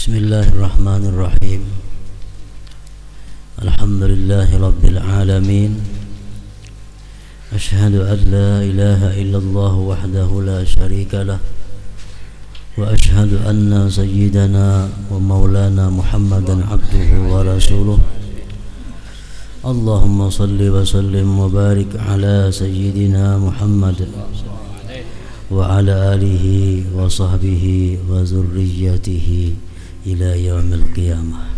Bismillahirrahmanirrahim. Alhamdulillahi rabbil alamin. Ashhadu an la ilaha illallah wahdahu la syarika lah. Wa ashhadu anna sayyidana wa maulana Muhammadan abduhu wa rasuluh. Allahumma salli wa sallim wa barik ala sayyidina Muhammad wa ala alihi wa sahbihi wa zurriyyatihi ila yaumil qiyamah.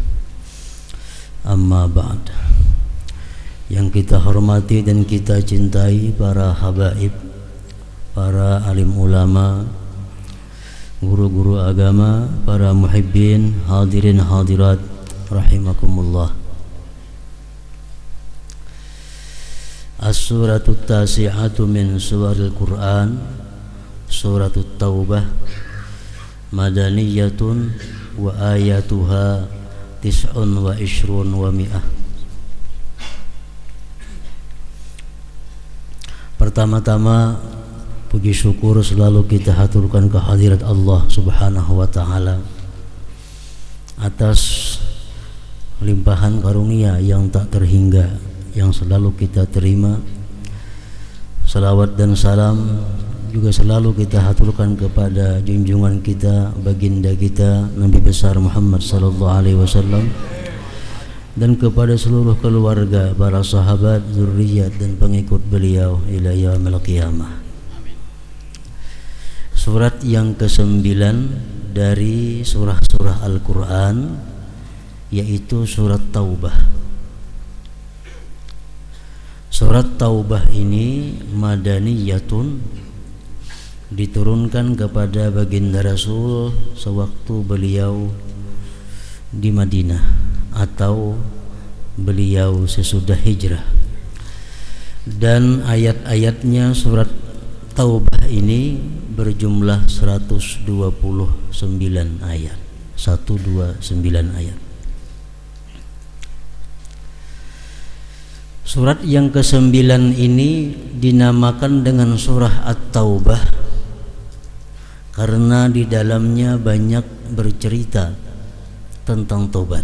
Amma ba'd. Yang kita hormati dan kita cintai para habaib, para alim ulama, guru-guru agama, para muhibbin, hadirin hadirat rahimakumullah. As-suratut tasi'atu min suwaril Qur'an, suratut Taubah, madaniyatun wa ayatuha tis'un wa ishrun wa mi'ah. Pertama-tama puji syukur selalu kita haturkan kehadirat Allah Subhanahu wa ta'ala atas limpahan karunia yang tak terhingga yang selalu kita terima. Salawat dan salam juga selalu kita haturkan kepada junjungan kita, baginda kita, Nabi besar Muhammad sallallahu alaihi wasallam, dan kepada seluruh keluarga, para sahabat, zuriat dan pengikut beliau ila yaumil qiyamah. Surat yang ke-9 dari surah-surah Al-Qur'an, yaitu surat Taubah. Surat Taubah ini madaniyatun, diturunkan kepada baginda Rasul sewaktu beliau di Madinah atau beliau sesudah hijrah. Dan ayat-ayatnya surat Taubah ini berjumlah 129 ayat. 129 ayat. Surat yang ke-9 ini dinamakan dengan surah At-Taubah karena di dalamnya banyak bercerita tentang tobat.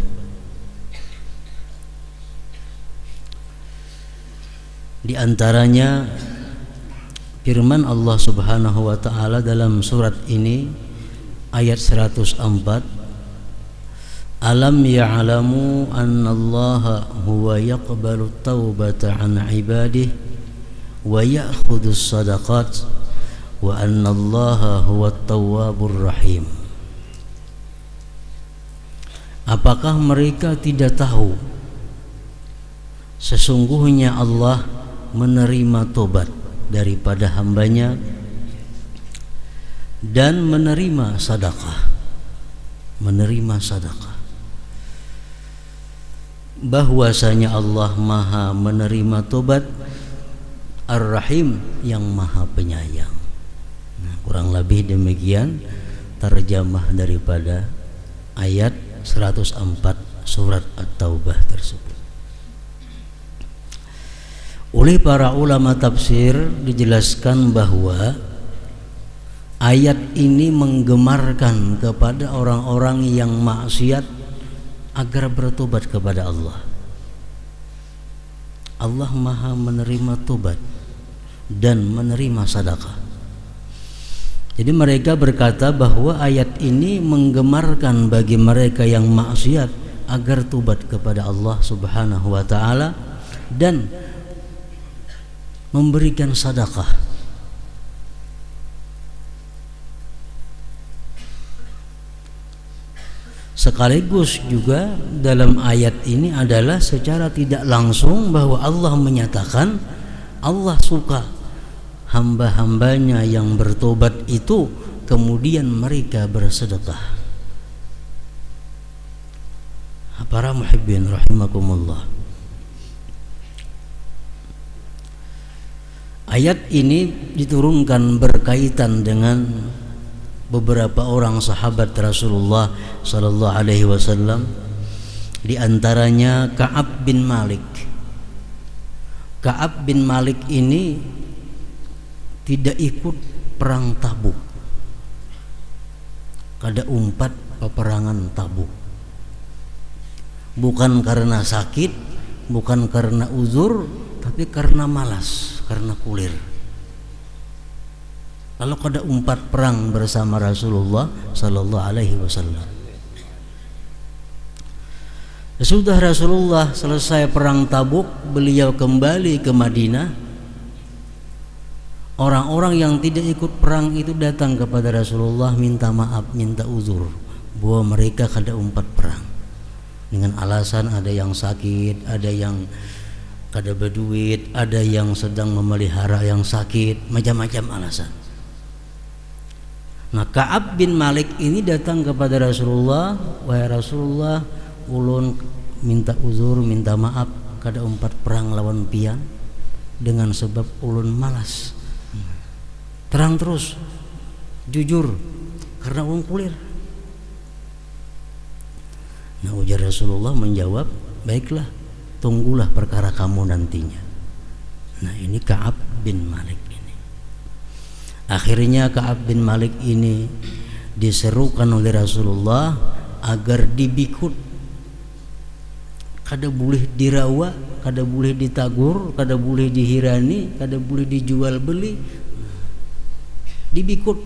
Di antaranya firman Allah Subhanahu wa ta'ala dalam surat ini ayat 104, alam ya'lamu annallaha huwa yaqbalu taubata an ibadihi wa ya'khudus sadaqat wa annallaha huwat tawwabur rahim. Apakah mereka tidak tahu sesungguhnya Allah menerima tobat daripada hambanya dan menerima sedekah, bahwasanya Allah Maha menerima tobat, Ar-Rahim yang Maha Penyayang. Nah, kurang lebih demikian terjemah daripada ayat 104 surat At-Taubah tersebut. Oleh para ulama tafsir dijelaskan bahwa ayat ini menggemarkan kepada orang-orang yang maksiat agar bertobat kepada Allah. Allah Maha menerima tobat dan menerima sedekah. Jadi mereka berkata bahwa ayat ini menggemarkan bagi mereka yang maksiat agar tobat kepada Allah Subhanahu wa ta'ala dan memberikan sedekah. Sekaligus juga dalam ayat ini adalah secara tidak langsung bahwa Allah menyatakan Allah suka hamba-hambanya yang bertobat itu kemudian mereka bersedekah. Para muhibbin rahimakumullah, ayat ini diturunkan berkaitan dengan beberapa orang sahabat Rasulullah sallallahu alaihi wasallam, di antaranya Ka'ab bin Malik. Ka'ab bin Malik ini tidak ikut perang Tabuk. Kada umpat peperangan Tabuk. Bukan karena sakit, bukan karena uzur, tapi karena malas, karena kulir. Lalu kada umpat perang bersama Rasulullah sallallahu alaihi wasallam. Sesudah Rasulullah selesai perang Tabuk, beliau kembali ke Madinah. Orang-orang yang tidak ikut perang itu datang kepada Rasulullah minta maaf, minta uzur bahwa mereka kada umpat perang. Dengan alasan ada yang sakit, ada yang kada berduit, ada yang sedang memelihara yang sakit, macam-macam alasan. Nah, Ka'ab bin Malik ini datang kepada Rasulullah, wahai Rasulullah, ulun minta uzur, minta maaf kada umpat perang lawan pian dengan sebab ulun malas. Terang terus, jujur, karena ulun kulir. Nah, ujar Rasulullah menjawab, baiklah, tunggulah perkara kamu nantinya. Nah, ini Ka'ab bin Malik. Akhirnya Ka'ab bin Malik ini diserukan oleh Rasulullah agar dibikut. Kada boleh dirawa, kada boleh ditagur, kada boleh dihirani, kada boleh dijual beli. Dibikut.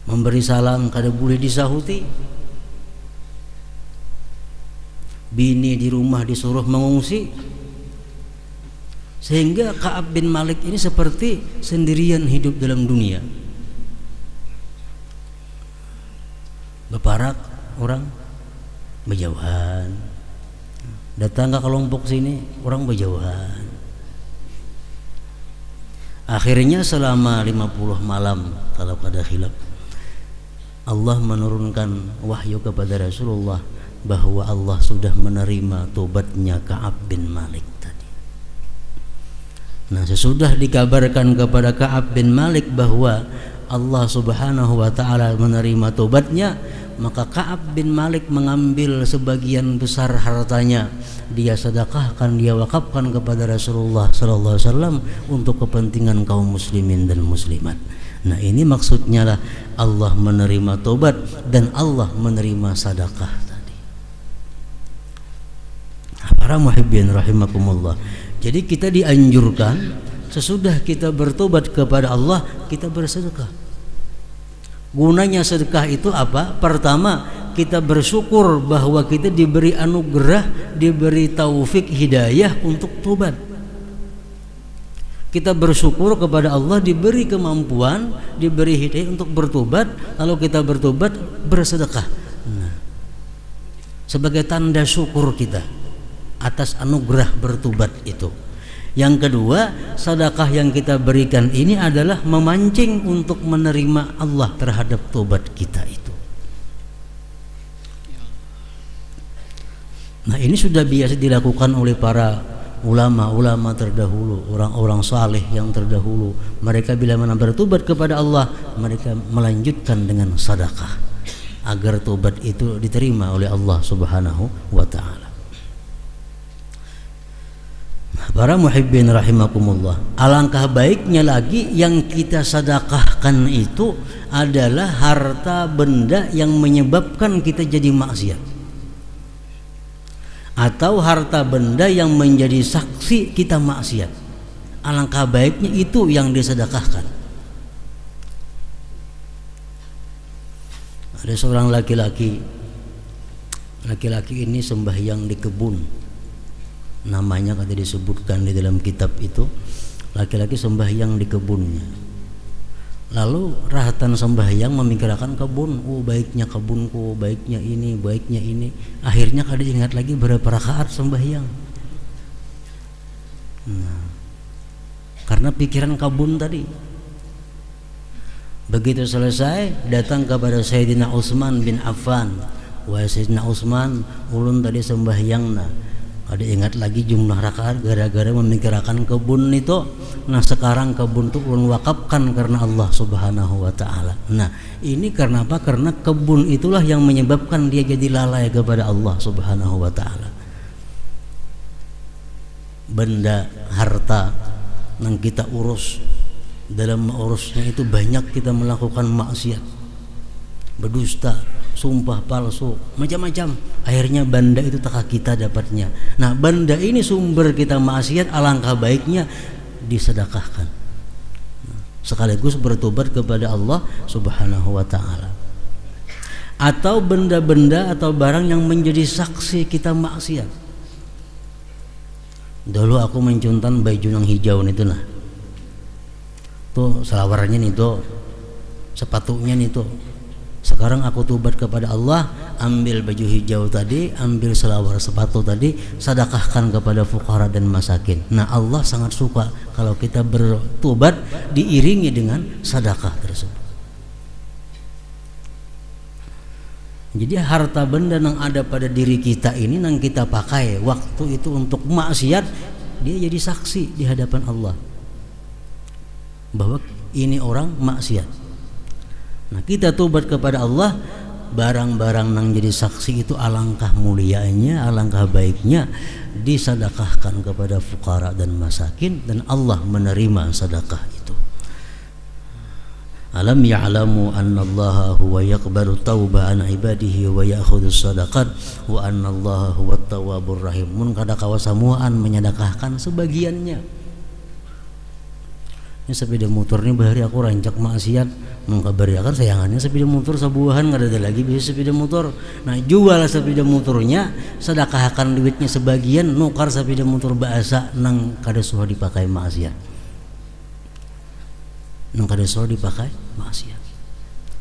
Memberi salam kada boleh disahuti. Bini di rumah disuruh mengungsi. Sehingga Ka'ab bin Malik ini seperti sendirian hidup dalam dunia. Beparak orang berjauhan, datang ke kelompok sini orang berjauhan. Akhirnya selama 50 malam kalau kada khilaf, Allah menurunkan wahyu kepada Rasulullah bahwa Allah sudah menerima tobatnya Ka'ab bin Malik. Nah, sesudah dikabarkan kepada Ka'ab bin Malik bahwa Allah Subhanahu wa taala menerima tobatnya, maka Ka'ab bin Malik mengambil sebagian besar hartanya, dia sedekahkan, dia wakafkan kepada Rasulullah sallallahu alaihi wasallam untuk kepentingan kaum muslimin dan muslimat. Nah, ini maksudnya lah Allah menerima tobat dan Allah menerima sedekah tadi. Para muhibbin rahimakumullah. Jadi kita dianjurkan sesudah kita bertobat kepada Allah, kita bersedekah. Gunanya sedekah itu apa? Pertama, kita bersyukur bahwa kita diberi anugerah, diberi taufik hidayah untuk tobat. Kita bersyukur kepada Allah diberi kemampuan, diberi hidayah untuk bertobat, lalu kita bertobat bersedekah. Nah, sebagai tanda syukur kita atas anugerah bertobat itu. Yang kedua, sedekah yang kita berikan ini adalah memancing untuk menerima Allah terhadap tobat kita itu. Nah, ini sudah biasa dilakukan oleh para ulama-ulama terdahulu, orang-orang saleh yang terdahulu. Mereka bila mana bertobat kepada Allah, mereka melanjutkan dengan sedekah agar tobat itu diterima oleh Allah Subhanahu wa taala. Para muhibbin rahimakumullah, alangkah baiknya lagi yang kita sedekahkan itu adalah harta benda yang menyebabkan kita jadi maksiat, atau harta benda yang menjadi saksi kita maksiat. Alangkah baiknya itu yang disedekahkan. Ada seorang laki-laki ini sembahyang di kebun. Namanya kada disebutkan di dalam kitab itu. Laki-laki sembahyang di kebunnya. Lalu rahatan sembahyang memikirkan kebun, oh baiknya kebunku, baiknya ini, baiknya ini. Akhirnya kada ingat lagi berapa rakaat sembahyang. Nah, karena pikiran kebun tadi. Begitu selesai, datang kepada Sayyidina Utsman bin Affan. Wahai Sayyidina Utsman, ulun tadi sembahyangna. Ada ingat lagi jumlah rakaat gara-gara memikirkan kebun itu. Nah, sekarang kebun itu ulun wakafkan karena Allah Subhanahu wa taala. Nah, ini karena apa? Karena kebun itulah yang menyebabkan dia jadi lalai kepada Allah Subhanahu wa taala. Benda harta yang kita urus, dalam mengurusnya itu banyak kita melakukan maksiat. berdusta, sumpah palsu, macam-macam. Akhirnya banda itu tak kita dapatnya. Nah, banda ini sumber kita maksiat, alangkah baiknya disedekahkan. Sekaligus bertobat kepada Allah Subhanahu wa taala. Atau benda-benda atau barang yang menjadi saksi kita maksiat. Dulu aku mencuntan baju yang hijau itu nah. Tuh selawarnya nih tuh. Sepatunya nih tuh. Sekarang aku tobat kepada Allah, ambil baju hijau tadi, ambil selawar sepatu tadi, sedekahkan kepada fuqara dan masakin. Nah, Allah sangat suka kalau kita bertobat diiringi dengan sedekah tersebut. Jadi harta benda yang ada pada diri kita ini yang kita pakai waktu itu untuk maksiat, dia jadi saksi di hadapan Allah bahwa ini orang maksiat. Nah, kita tobat kepada Allah, barang-barang yang jadi saksi itu alangkah mulianya, alangkah baiknya disedekahkan kepada fuqara dan masakin, dan Allah menerima sedekah itu. Alam ya'lamu annallaha huwa yaqbalu tauba an ibadihi wa ya'khudhu sadaqat wa annallaha huwat tawwabur rahim. Mun kada kawasamuan menyedekahkan sebagiannya. Ini sepeda motor ini bahari aku rancak maksiat, mengkabariakan sayangannya sepeda motor sabuahan nggak ada lagi bisa sepeda motor. Nah, jual sepeda motornya, sedekahkan duitnya sebagian, nukar sepeda motor bahasa nang kada suha dipakai maksiat. Nang kada suha dipakai maksiat.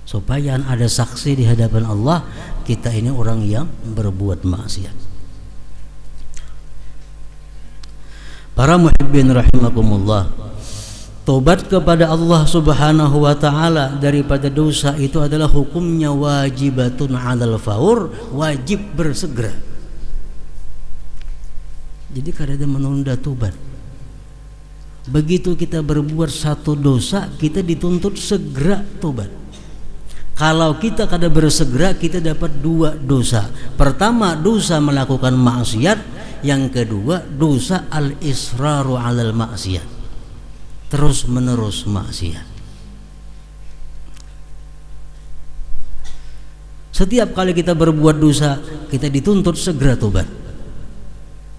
Supaya ada saksi di hadapan Allah kita ini orang yang berbuat maksiat. Para muhibbin rahimakumullah, tobat kepada Allah Subhanahu wa taala daripada dosa itu adalah hukumnya wajibatun 'alal faur, wajib bersegera. Jadi kada ada menunda tobat. Begitu kita berbuat satu dosa, kita dituntut segera tobat. Kalau kita kada bersegera, kita dapat dua dosa. Pertama, dosa melakukan maksiat. Yang kedua, dosa al-israru 'alal maksiat, terus menerus maksiat. Setiap kali kita berbuat dosa, kita dituntut segera tobat.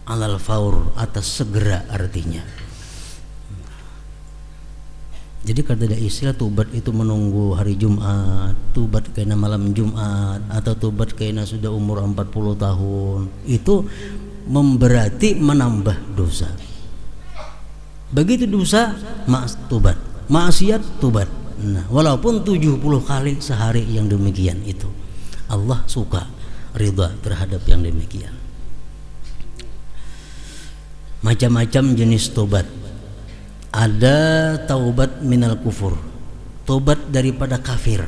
Alal faur, atas segera artinya. Jadi kada ada istilah tobat itu menunggu hari Jumat, tobat kena malam Jumat, atau tobat kena sudah umur 40 tahun. Itu memberati menambah dosa. Begitu dosa, tobat. Maksiat, tobat. Nah, walaupun 70 kali sehari yang demikian itu, Allah suka, ridha terhadap yang demikian. Macam-macam jenis tobat. Ada taubat minal kufur, tobat daripada kafir.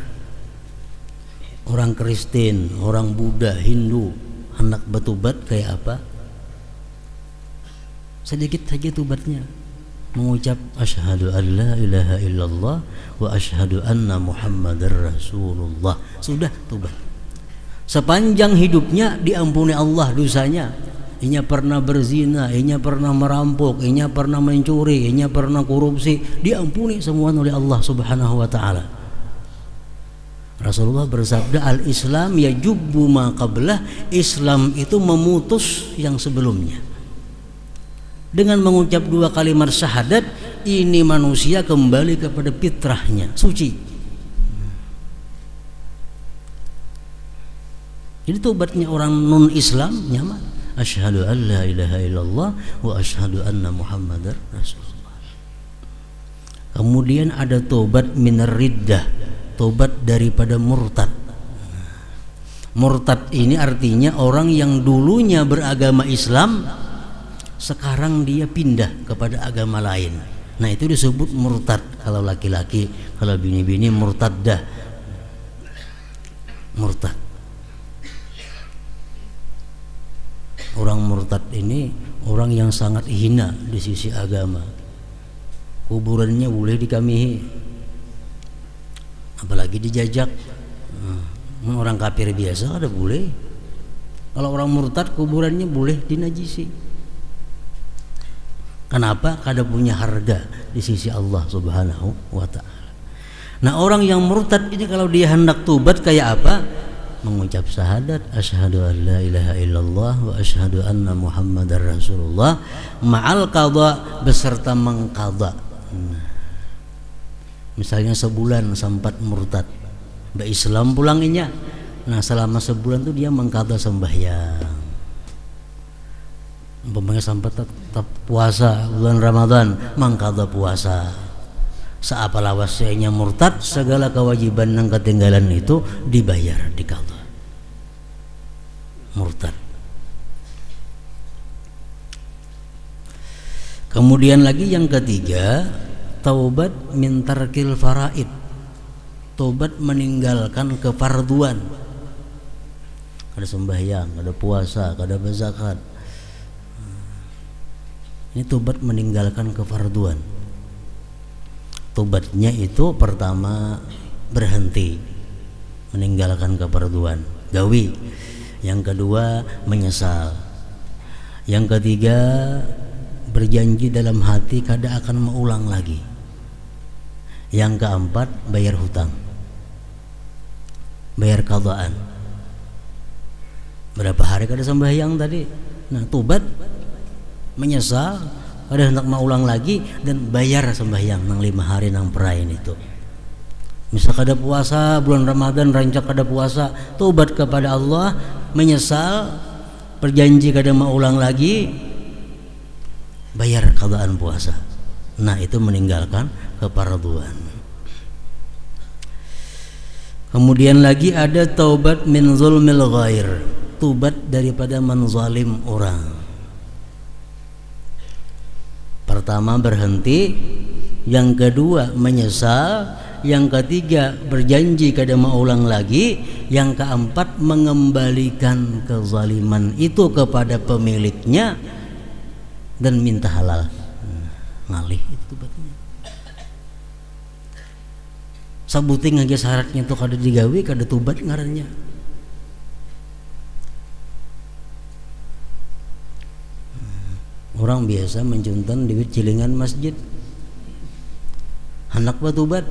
Orang Kristen, orang Buddha, Hindu, hendak bertobat kayak apa? Sedikit saja tobatnya, mengucap asyhadu an la ilaha illallah wa asyhadu anna muhammadar rasulullah, sudah tobat. Sepanjang hidupnya diampuni Allah dosanya. Inya pernah berzina, inya pernah merampok, inya pernah mencuri, inya pernah korupsi, diampuni semua oleh Allah Subhanahu wa taala. Rasulullah bersabda, al-Islam yajubbu ma qablah, Islam itu memutus yang sebelumnya. Dengan mengucap dua kalimat syahadat, ini manusia kembali kepada fitrahnya, suci. Jadi tobatnya orang non-Islam nyaman. Asyhadu an la ilaha illallah wa asyhadu anna muhammadar rasulullah. Kemudian ada tobat minar riddah, tobat daripada murtad. Murtad ini artinya orang yang dulunya beragama Islam, sekarang dia pindah kepada agama lain. Nah, itu disebut murtad. Kalau laki-laki, kalau bini-bini murtaddah. Murtad. Orang murtad ini orang yang sangat hina di sisi agama. Kuburannya boleh dikamihi, apalagi dijajak. Orang kafir biasa ada boleh. Kalau orang murtad kuburannya boleh dinajisi. Kenapa? Kada punya harga di sisi Allah Subhanahu wa ta'ala. Nah, orang yang murtad ini kalau dia hendak tobat kayak apa? Mengucap syahadat asyhadu an la ilaha illallah wa asyhadu anna muhammadar rasulullah ma'al qadha, beserta mengqadha. Misalnya sebulan sempat murtad, mbak Islam pulanginya. Nah, selama sebulan tuh dia mengqadha sembahyang. Umpamanya sampai tetap puasa bulan Ramadan, mengqadha puasa. Seapalah wasianya murtad, segala kewajiban yang ketinggalan itu dibayar, diqadha. Murtad. Kemudian lagi yang ketiga, taubat min tarkil faraid. Taubat meninggalkan kefarduan. Ada sembahyang, ada puasa, ada zakat. Ini taubat meninggalkan kefarduan. Tobatnya itu pertama berhenti meninggalkan kefarduan, gawi. Yang kedua menyesal. Yang ketiga berjanji dalam hati kada akan mengulang lagi. Yang keempat bayar hutang, bayar qadaan. Berapa hari kada sembahyang tadi? Nah, tobat, menyesal, ada hendak mau ulang lagi, dan bayar sembahyang nang 5 hari nang perain itu. Misal kada puasa bulan Ramadan, rancak kada puasa, tobat kepada Allah, menyesal, berjanji kada mau ulang lagi, bayar qadaan puasa. Nah, itu meninggalkan kefarduan. Kemudian lagi ada taubat min zulmil ghair, tobat daripada menzalim orang. Pertama berhenti, yang kedua menyesal, yang ketiga berjanji kada mau ulang lagi, yang keempat mengembalikan kezaliman itu kepada pemiliknya dan minta halal. Ngalih itu batnya. Sabuting aja syaratnya tuh kada digawe, kada tobat ngarannya. Orang biasa mencuntan duit cilingan masjid, hendak bertobat.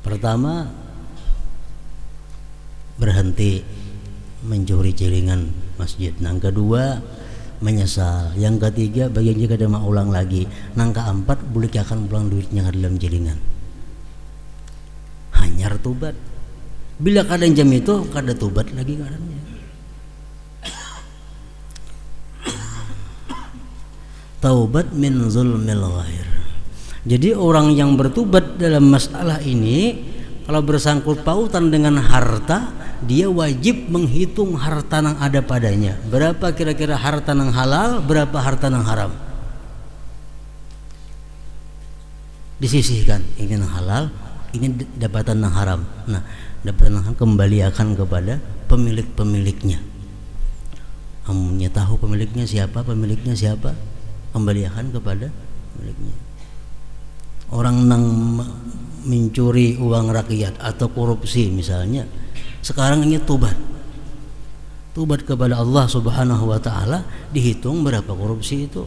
Pertama berhenti mencuri cilingan masjid. Yang kedua menyesal. Yang ketiga berjanji kada mau ulang lagi. Yang keempat boleh akan pulang duitnya ke dalam cilingan. Hanyar tobat. Bila kada jam itu kada tobat lagi ngarannya. Taubat min zulmil ghair. Jadi orang yang bertobat dalam masalah ini, kalau bersangkut pautan dengan harta, dia wajib menghitung harta yang ada padanya. Berapa kira-kira harta yang halal, berapa harta yang haram. Disisihkan, ini yang halal, ini dapatan yang haram. Nah, dapatan yang haram kembalikan kepada pemilik-pemiliknya. Kamunya tahu pemiliknya siapa, kembalikan kepada pemiliknya. Orang yang mencuri uang rakyat atau korupsi misalnya, sekarang ini tobat kepada Allah Subhanahu wa taala, dihitung berapa korupsi itu.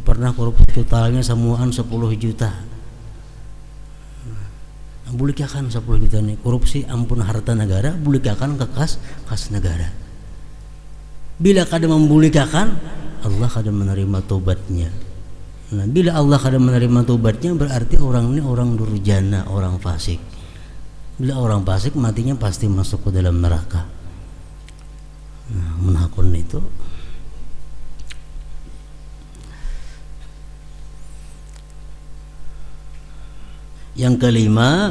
Pernah korupsi totalnya semuaan 10 juta. Bolehkan 10 juta nih korupsi, ampun harta negara, bolehkan ke kas negara. Bila kada membolehkan, Allah kada menerima tobatnya. Nah, bila Allah kada menerima tobatnya, berarti orang ini orang durjana, orang fasik. Bila orang fasik matinya pasti masuk ke dalam neraka. Nah, menakun itu. Yang kelima,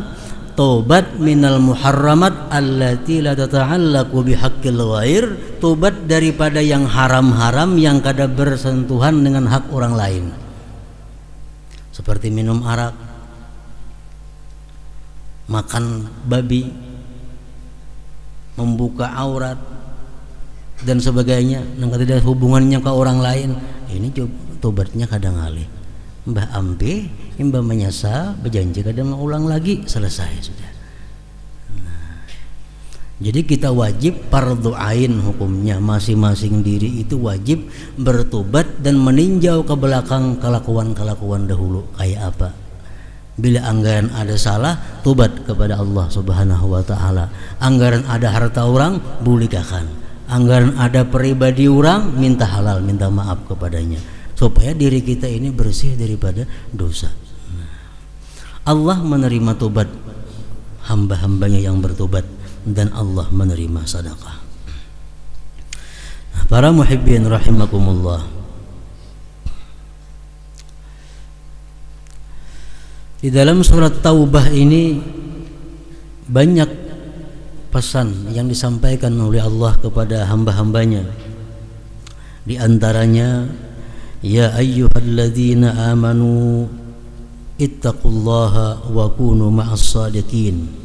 taubat minal muharramat allati la tata'allaqu bihaqqil ghair, taubat daripada yang haram-haram yang kada bersentuhan dengan hak orang lain. Seperti minum arak, makan babi, membuka aurat dan sebagainya yang tidak hubungannya ke orang lain. Ini tobatnya kadang ngalih. Mbah ampe, mbah menyesal, berjanji kada mau ulang lagi, selesai sudah. Nah, Jadi kita wajib fardhu ain hukumnya, masing-masing diri itu wajib bertobat dan meninjau ke belakang kelakuan-kelakuan dahulu kayak apa. Bila anggaran ada salah, tobat kepada Allah Subhanahu wa taala. Anggaran ada harta orang, bulikakan. Anggaran ada pribadi orang, minta halal, minta maaf kepadanya supaya diri kita ini bersih daripada dosa. Allah menerima tobat hamba-hambanya yang bertobat dan Allah menerima sedekah. Para muhibbin rahimakumullah, di dalam surat Taubah ini banyak pesan yang disampaikan oleh Allah kepada hamba-hambanya. Di antaranya, ya ayyuhalladzina amanu ittaqullaha wa kunu ma'as shadiqin.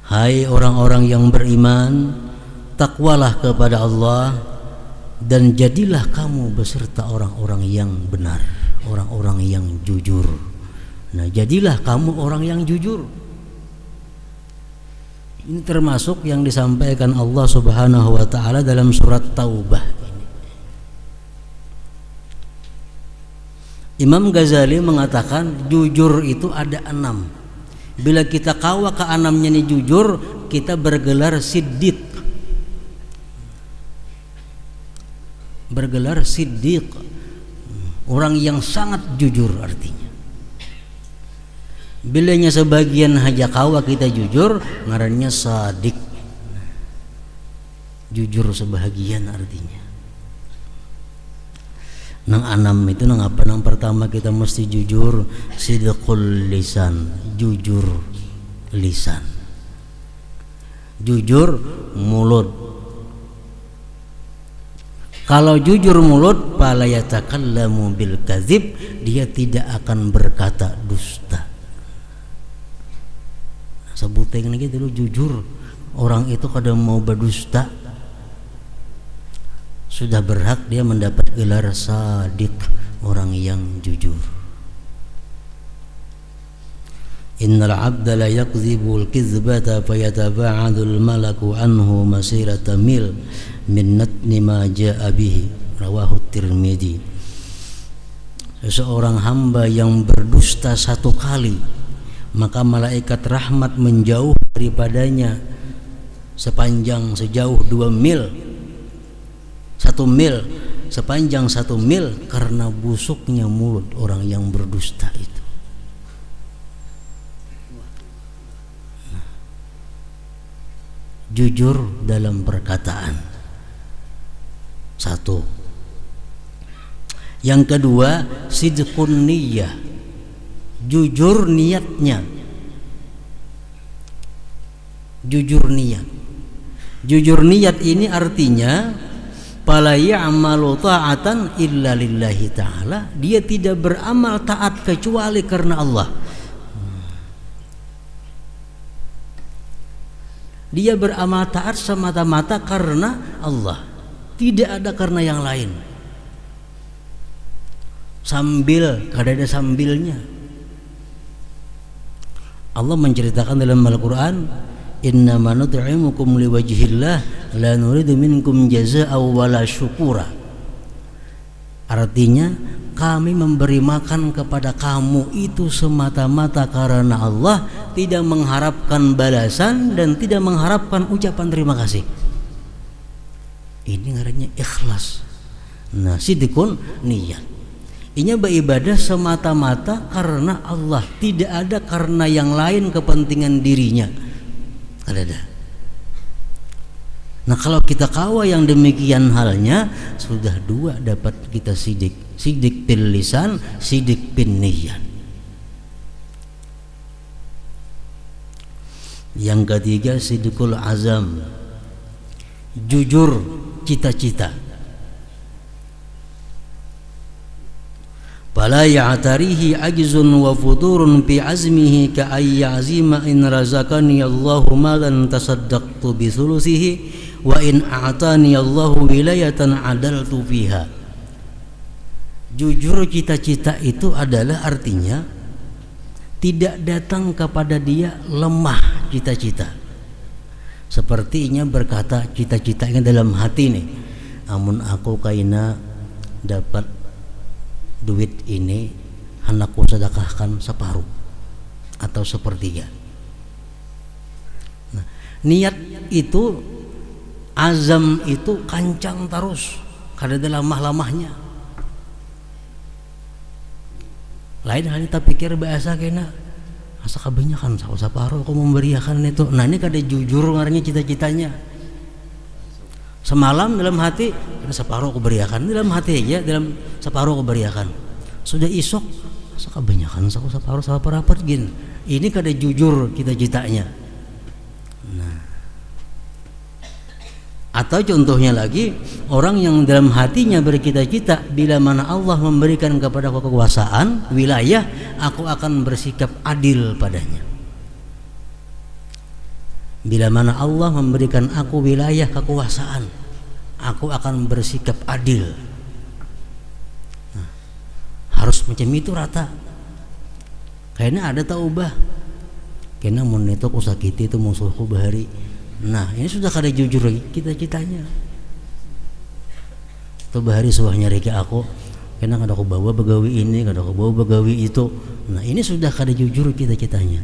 Hai orang-orang yang beriman, takwalah kepada Allah dan jadilah kamu beserta orang-orang yang benar, orang-orang yang jujur. Nah, jadilah kamu orang yang jujur. Ini termasuk yang disampaikan Allah Subhanahu wa taala dalam surat Taubah ini. Imam Ghazali mengatakan jujur itu ada 6. Bila kita kawa ke 6-nya ini jujur, kita bergelar siddiq. Bergelar siddiq, orang yang sangat jujur artinya. Bilanya sebagian haja kawa kita jujur, ngarannya sadiq. Jujur sebahagian artinya. Nang 6 itu nang apa? Nang pertama kita mesti jujur, sidqul lisan, jujur lisan. Jujur mulut. Kalau jujur mulut, fala yatakallamu bil kadzib, dia tidak akan berkata dusta. Sebutnya gitu dulu, jujur. Orang itu kadang mau berdusta, sudah berhak dia mendapat gelar sadiq, orang yang jujur. Innal 'abda la yakdzibul kizbata fayataba'adul malaku anhu masirata mil min natni ma ja'a bihi, rawahu Tirmidzi. Seseorang hamba yang berdusta 1 kali, maka malaikat rahmat menjauh daripadanya sejauh 2 mil. 1 mil, sepanjang 1 mil, karena busuknya mulut orang yang berdusta itu. Jujur dalam perkataan, 1. Yang kedua, sidqun niyyah, jujur niatnya. Jujur niat. Jujur niat ini artinya fala ya'malu ta'atan illa lillahi ta'ala, dia tidak beramal taat kecuali karena Allah. Dia beramal taat semata-mata karena Allah, tidak ada karena yang lain. Sambil, kada ada sambilnya. Allah menceritakan dalam Al-Quran, innama nut'imukum liwajhillah la nuridu minkum jazaa'a wala syukura. Artinya, kami memberi makan kepada kamu itu semata-mata karena Allah, tidak mengharapkan balasan dan tidak mengharapkan ucapan terima kasih. Ini ngarannya ikhlas. Nah, sidqun niat. Ini beribadah semata-mata karena Allah, tidak ada karena yang lain kepentingan dirinya. Ada. Nah, kalau kita kawa yang demikian halnya, sudah 2 dapat kita sidik. Sidik bil lisan, sidik bin niyyah. Yang ketiga, sidqul azam, jujur cita-cita. Fala ya'tarihi ajzun wa futurun fi azmihi ka ayyazima in razaqani Allahu malan tasaddaqtu bi thuluthihi wa in a'tani Allahu wilayatan adaltu fiha. Jujur cita-cita itu adalah artinya tidak datang kepada dia lemah cita-cita. Sepertinya berkata cita-citanya dalam hati nih, amun aku kaina dapat duit ini, anakku sedekahkan separuh atau sepertiga. Nah, niat itu, azam itu kancang terus, kada ada lamah-lamahnya. Lain hal kita pikir bahasa kena asa kebanyakan separuh aku memberiakan itu. Nah ini kada jujur ngaranya cita-citanya. Semalam dalam hati separuh aku beriakan, dalam hati aja dalam separuh aku beriakan. Sudah isok asa kebanyakan separuh rapat gin. Ini kada jujur cita-citanya. Nah, atau contohnya lagi, orang yang dalam hatinya bercita-cita, bila mana Allah memberikan kepada aku kekuasaan, wilayah, aku akan bersikap adil padanya. Bila mana Allah memberikan aku wilayah kekuasaan, aku akan bersikap adil. Nah, harus macam itu rata. Kayaknya ada taubah. Kayaknya mun itu aku sakiti itu musuhku bahari. Nah ini sudah kada jujur lagi cita-citanya. Tuh bahari suahnya reki aku, karena kada aku bawa begawi ini, kada aku bawa begawi itu. Nah ini sudah kada jujur cita-citanya.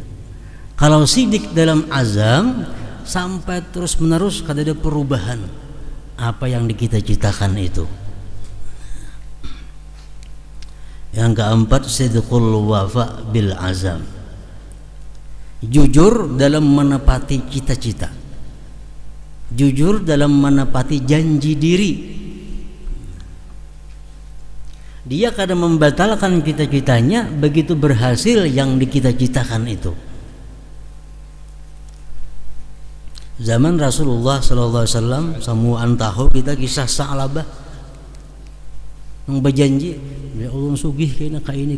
Kalau sidik dalam azam, sampai terus menerus kada ada perubahan apa yang dicita-citakan itu. Yang keempat, sidqul wafa bil azam, jujur dalam menepati cita-cita, jujur dalam menepati janji diri. Dia kadang membatalkan cita-citanya begitu berhasil yang dicita-citakan itu. Zaman Rasulullah sallallahu alaihi wasallam, samuan tahu kita kisah Sa'labah yang berjanji, ya Allah sugih kaina ka ini.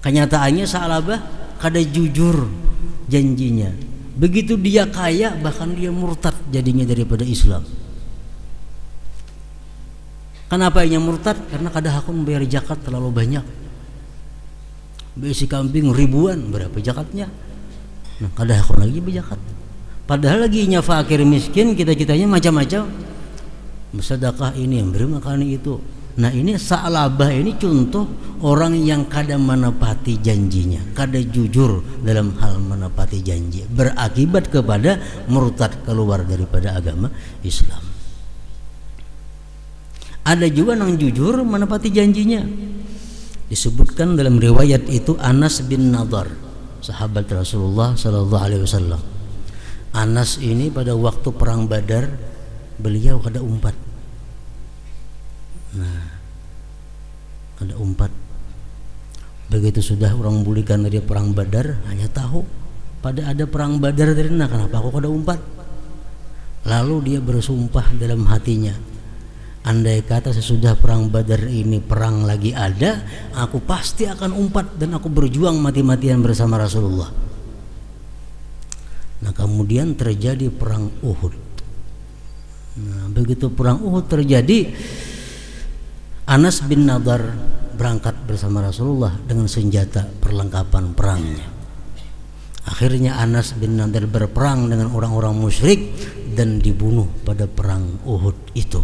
Kenyataannya Sa'labah kada jujur janjinya. Begitu dia kaya, bahkan dia murtad jadinya daripada Islam. Kenapa ia murtad? Karena kada hakun membayar zakat terlalu banyak. Besi kambing ribuan, berapa zakatnya? Nah, kada hakun lagi berzakat. Padahal lagi nya fakir miskin, kita-kitanya macam-macam. Sedekah ini, beri makan itu. Nah ini Sa'labah ini contoh orang yang kada menepati janjinya, kada jujur dalam hal menepati janji, berakibat kepada murtad, keluar daripada agama Islam. Ada juga yang jujur menepati janjinya. Disebutkan dalam riwayat itu Anas bin Nadar, sahabat Rasulullah sallallahu alaihi wasallam. Anas ini pada waktu perang Badar beliau kada umpat. Nah, kada umpat. Begitu sudah orang bulikan dari perang Badar, hanya tahu pada ada perang Badar dari nah kenapa aku kada umpat. Lalu dia bersumpah dalam hatinya, andai kata sesudah perang Badar ini perang lagi ada, aku pasti akan umpat dan aku berjuang mati-matian bersama Rasulullah. Nah kemudian terjadi perang Uhud. Nah begitu perang Uhud terjadi, Anas bin Nadar berangkat bersama Rasulullah dengan senjata perlengkapan perangnya. Akhirnya Anas bin Nadar berperang dengan orang-orang musyrik dan dibunuh pada perang Uhud itu.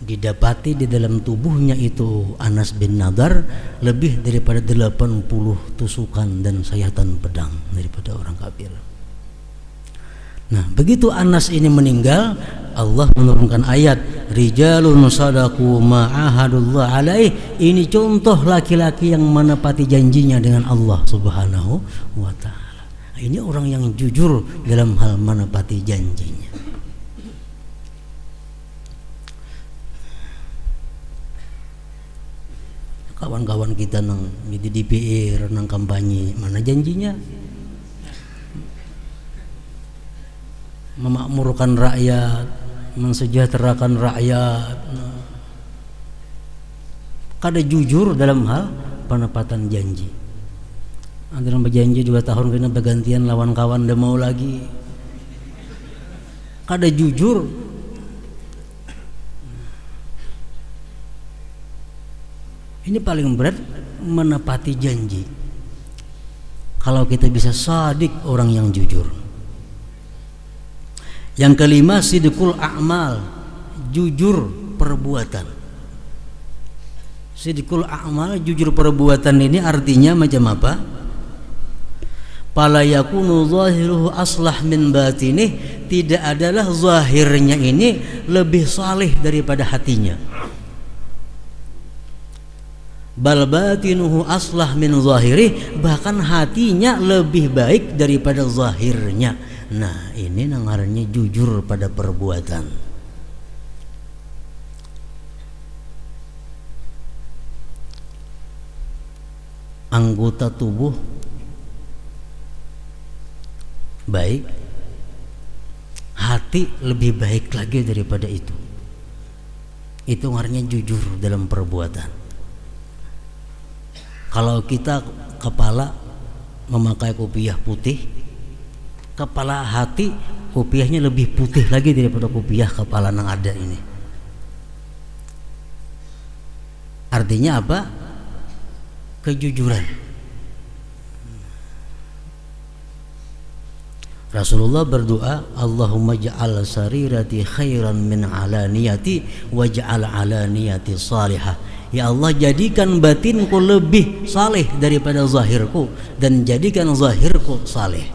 Didapati di dalam tubuhnya itu Anas bin Nadar lebih daripada 80 tusukan dan sayatan pedang daripada orang kafir. Nah begitu Anas ini meninggal, Allah menurunkan ayat rijalun sadaqu ma'ahadullah alaih. Ini contoh laki-laki yang menepati janjinya dengan Allah subhanahu wa ta'ala. Ini orang yang jujur dalam hal menepati janjinya. Kawan-kawan kita nang di DPR nang kampanye, mana janjinya? Memakmurkan rakyat, mensejahterakan rakyat. Kada jujur dalam hal penepatan janji. Ada yang berjanji 2 tahun kena bergantian lawan kawan dia mau lagi. Kada jujur. Ini paling berat, menepati janji. Kalau kita bisa sadik orang yang jujur. Yang kelima, sidqul a'mal, jujur perbuatan. Sidqul a'mal, jujur perbuatan ini artinya macam apa? Fala yakunu zahiruhu aslah min batinih, tidak adalah zahirnya ini lebih saleh daripada hatinya. Bal batinuhu aslah min zahirih, bahkan hatinya lebih baik daripada zahirnya. Nah, ini namanya jujur pada perbuatan. Anggota tubuh baik, hati lebih baik lagi daripada itu. Itu artinya jujur dalam perbuatan. Kalau kita kepala memakai kopiah putih, kepala hati kopiahnya lebih putih lagi daripada kopiah kepala yang ada ini. Artinya apa? Kejujuran. Rasulullah berdoa, Allahumma ja'al sarirati khairan min alaniyati waj'al alaniyati salihah. Ya Allah, jadikan batinku lebih saleh daripada zahirku dan jadikan zahirku saleh.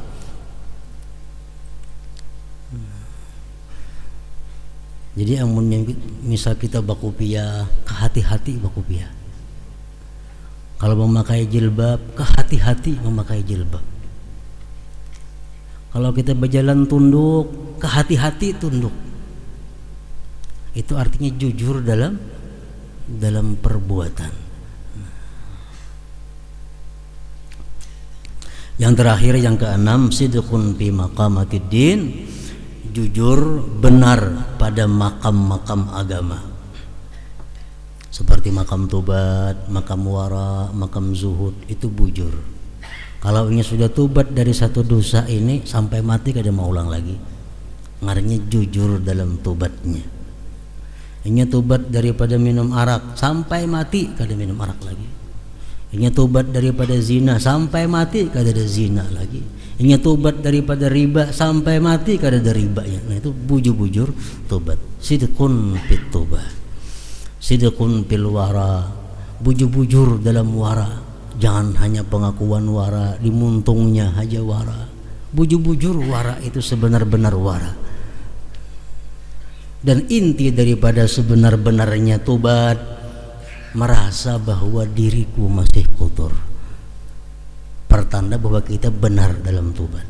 Jadi misal kita bakupiah, kehati-hati bakupiah. Kalau memakai jilbab, kehati-hati memakai jilbab. Kalau kita berjalan tunduk, kehati-hati tunduk. Itu artinya jujur dalam perbuatan. Yang terakhir, yang keenam, sidqun fi maqamatid din, jujur benar pada makam-makam agama. Seperti makam tobat, makam wara, makam zuhud, itu bujur. Kalau ini sudah tobat dari satu dosa ini sampai mati kada mau ulang lagi, ngaranya jujur dalam tobatnya. Ini tobat daripada minum arak sampai mati kada minum arak lagi. Ini tobat daripada zina sampai mati kada ada zina lagi. Ini tobat daripada riba sampai mati kada ada ribanya. Nah, itu bujur-bujur tobat. Sidqun fit tobat, sidqun fil wara, bujur-bujur dalam wara. Jangan hanya pengakuan wara, dimuntungnya aja wara. Bujur-bujur wara itu sebenar-benar wara. Dan inti daripada sebenar-benarnya tobat, merasa bahwa diriku masih kotor. Pertanda bahwa kita benar dalam tobat.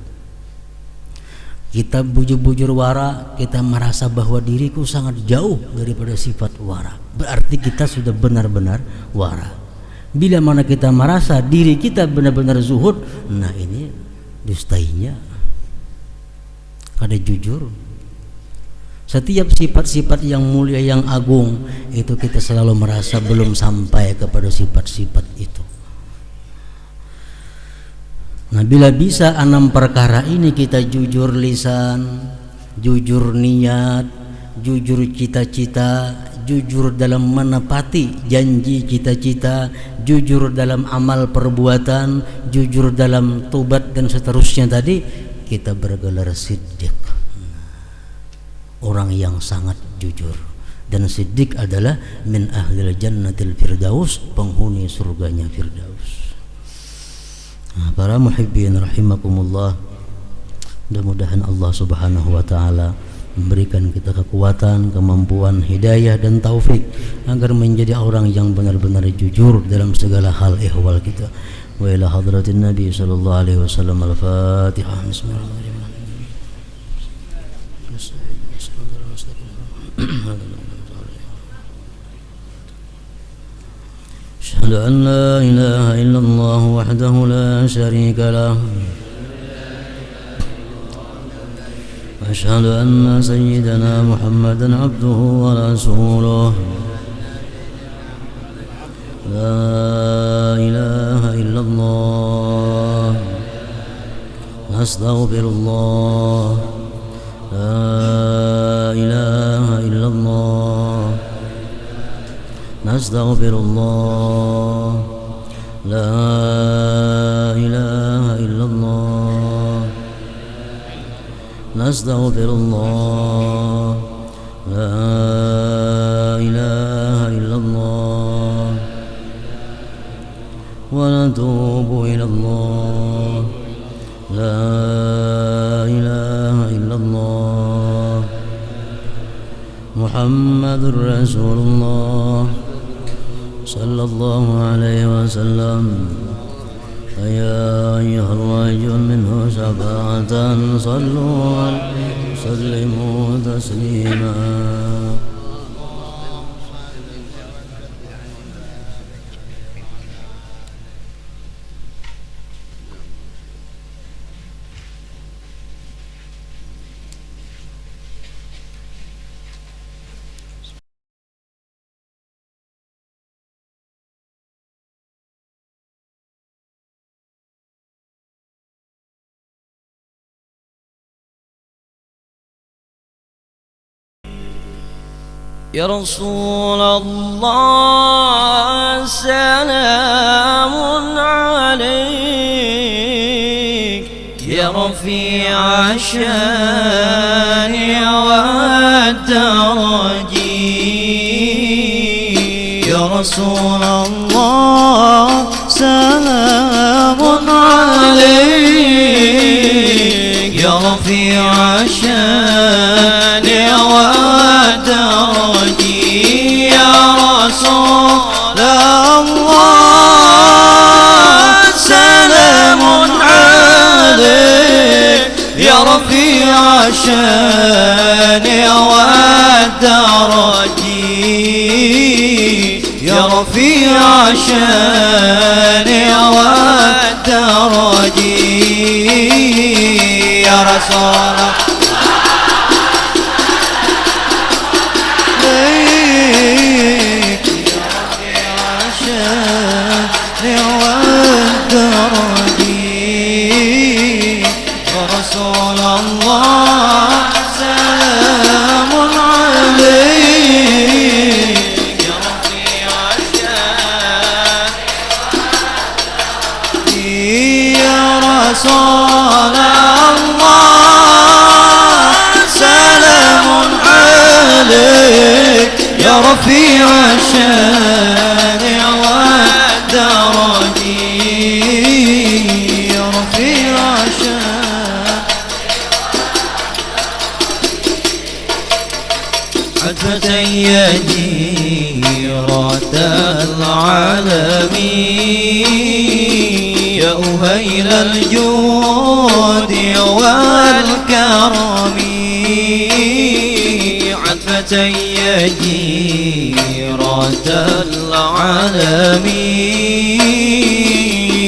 Kita bujur-bujur wara, kita merasa bahwa diriku sangat jauh daripada sifat wara. Berarti kita sudah benar-benar wara. Bila mana kita merasa diri kita benar-benar zuhud, nah ini dustainya kada jujur. Setiap sifat-sifat yang mulia, yang agung, itu kita selalu merasa belum sampai kepada sifat-sifat itu. Nah, bila bisa 6 perkara ini kita jujur lisan, jujur niat, jujur cita-cita, jujur dalam menepati janji cita-cita, jujur dalam amal perbuatan, jujur dalam tobat dan seterusnya tadi, kita bergelar siddiq, orang yang sangat jujur. Dan siddiq adalah min ahlil jannatil firdaus, penghuni surganya firdaus. Nah, para muhibbin rahimakumullah, mudah-mudahan Allah subhanahu wa ta'ala memberikan kita kekuatan, kemampuan, hidayah dan taufik agar menjadi orang yang benar-benar jujur dalam segala hal ihwal kita. Wa ila hadratin Nabi sallallahu alaihi wasallam. Al-Fatihah. Bismillahirrahmanirrahim. Asyhadu an la ilaha illallah wahdahu la syarika lah. أشهد أن سيدنا محمدا عبده ورسوله. لا إله إلا الله نستغفر الله. لا إله إلا الله نستغفر الله. لا إله إلا الله ونستغفر الله لا إله إلا الله ونتوب إلى الله لا إله إلا الله محمد رسول الله صلى الله عليه وسلم فيا أيها الرجل منه شفاعة صلوا عليه وسلموا تسليما يا رسول الله سلام عليك يا رفيع الشان والدرج يا رسول الله سلام عليك يا رفيع الشان والدرج يا رسول الله سلام عليك يا رفيع الشان والدرج يا رفيع الشان والدرج يا رسول الله رسول الله سلام عليك يا رفيع الشان يا رسول الله سلام عليك يا رفيع الشان والدرج يا رفيع الشان عتبة جيرة العالمين يا أهيل الجود والكرم عتبة جيرة العالمين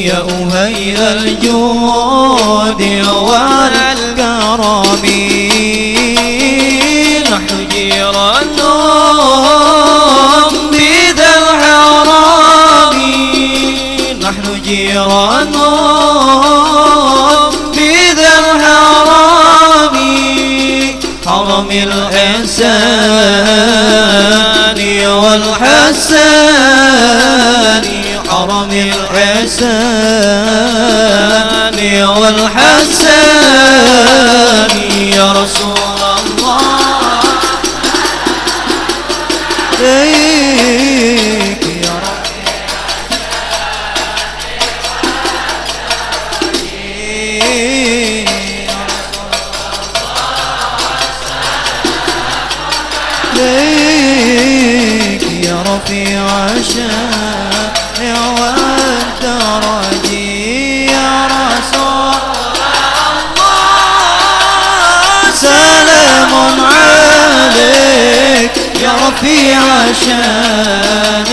يا أهيل الجود والكرم نحن جيرانهم بذا الحرام نحن جيرانهم بذا الحرام حرم الإحسان والحسان حرم الإحسان والحسان يا رسول الله إليك يا رب إليك يا رفيع الشان والدرج يا رسول الله سلام عليك يا رفيع الشان